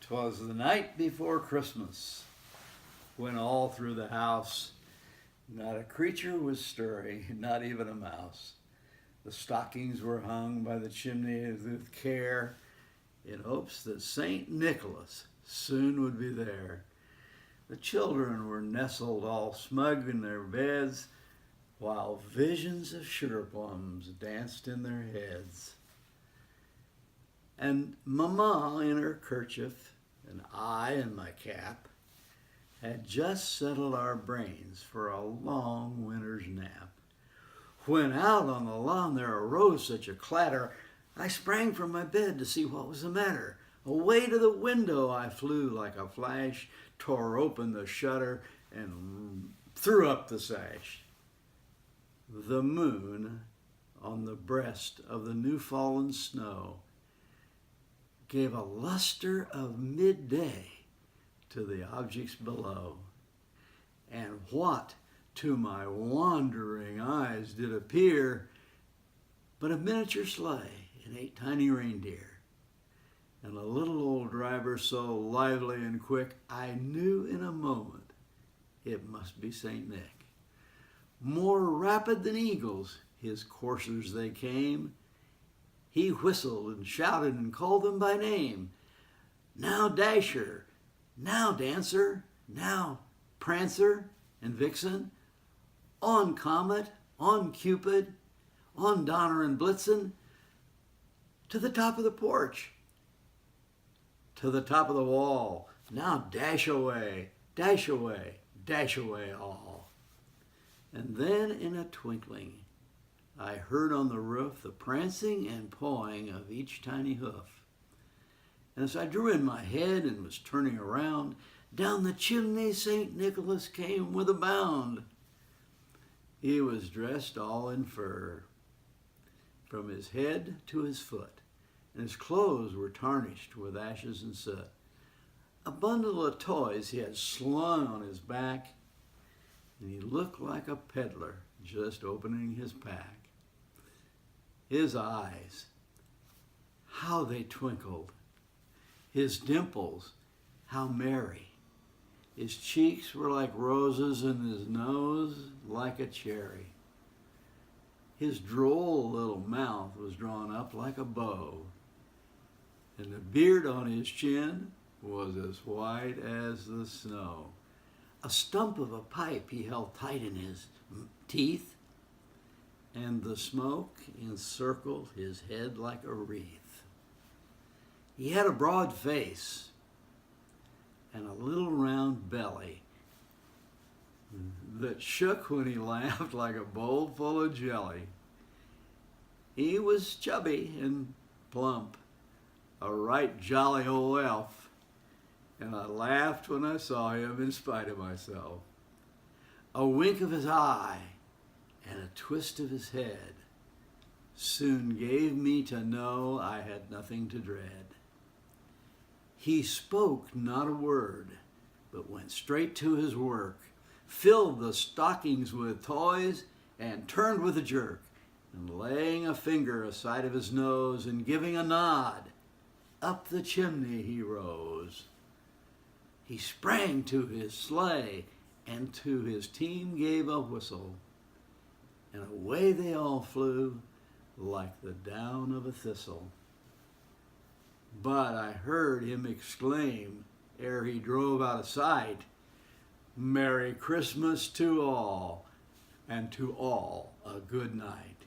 'Twas the night before Christmas, when all through the house not a creature was stirring, not even a mouse. The stockings were hung by the chimney with care, in hopes that St. Nicholas soon would be there. The children were nestled all smug in their beds, while visions of sugar plums danced in their heads. And Mamma in her kerchief, and I in my cap, had just settled our brains for a long winter's nap. When out on the lawn there arose such a clatter, I sprang from my bed to see what was the matter. Away to the window I flew like a flash, tore open the shutter, and threw up the sash. The moon on the breast of the new-fallen snow gave a luster of midday to the objects below. And what to my wandering eyes did appear but a miniature sleigh and 8 tiny reindeer, and a little old driver so lively and quick I knew in a moment it must be St. Nick. More rapid than eagles his coursers they came. He whistled and shouted and called them by name. Now Dasher, now Dancer, now Prancer and Vixen, on Comet, on Cupid, on Donner and Blitzen, to the top of the porch, to the top of the wall. Now dash away, dash away, dash away all. And then in a twinkling, I heard on the roof the prancing and pawing of each tiny hoof. And as I drew in my head and was turning around, down the chimney St. Nicholas came with a bound. He was dressed all in fur, from his head to his foot, and his clothes were tarnished with ashes and soot. A bundle of toys he had slung on his back, and he looked like a peddler just opening his pack. His eyes, how they twinkled. His dimples, how merry. His cheeks were like roses and his nose like a cherry. His droll little mouth was drawn up like a bow, and the beard on his chin was as white as the snow. A stump of a pipe he held tight in his teeth, and the smoke encircled his head like a wreath. He had a broad face and a little round belly that shook when he laughed like a bowl full of jelly. He was chubby and plump, a right jolly old elf, and I laughed when I saw him in spite of myself. A wink of his eye and a twist of his head soon gave me to know I had nothing to dread. He spoke not a word, but went straight to his work, filled the stockings with toys, and turned with a jerk, and laying a finger aside of his nose and giving a nod, up the chimney he rose. He sprang to his sleigh and to his team gave a whistle, and away they all flew like the down of a thistle. But I heard him exclaim, ere he drove out of sight, "Merry Christmas to all, and to all a good night."